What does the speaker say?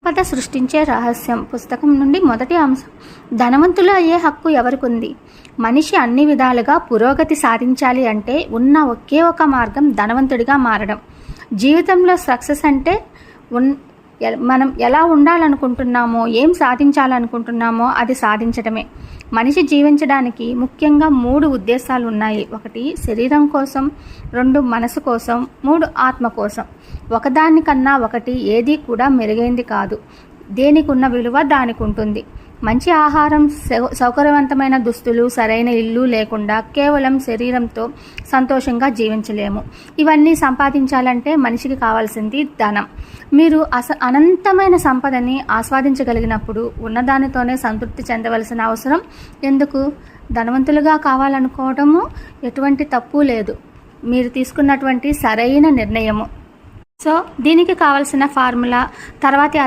సంపద సృష్టించే రహస్యం పుస్తకం నుండి మొదటి అంశం. ధనవంతులు అయ్యే హక్కు ఎవరికుంది? మనిషి అన్ని విధాలుగా పురోగతి సాధించాలి అంటే ఉన్న ఒకే ఒక మార్గం ధనవంతుడిగా మారడం. జీవితంలో సక్సెస్ అంటే మనం ఎలా ఉండాలనుకుంటున్నామో, ఏం సాధించాలనుకుంటున్నామో అది సాధించడమే. మనిషి జీవించడానికి ముఖ్యంగా 3 ఉద్దేశాలు ఉన్నాయి. 1 శరీరం కోసం, 2 మనసు కోసం, 3 ఆత్మ కోసం. ఒకదానికన్నా ఒకటి ఏదీ కూడా మెరుగైంది కాదు. దేనికి ఉన్న విలువ దానికి ఉంటుంది. మంచి ఆహారం, సౌకర్యవంతమైన దుస్తులు, సరైన ఇల్లు లేకుండా కేవలం శరీరంతో సంతోషంగా జీవించలేము. ఇవన్నీ సంపాదించాలంటే మనిషికి కావాల్సింది ధనం. మీరు అనంతమైన సంపదని ఆస్వాదించగలిగినప్పుడు ఉన్నదానితోనే సంతృప్తి చెందవలసిన అవసరం ఎందుకు? ధనవంతులుగా కావాలనుకోవడము ఎటువంటి తప్పు లేదు. మీరు తీసుకున్నటువంటి సరైన నిర్ణయము. సో దీనికి కావాల్సిన ఫార్ములా తర్వాతి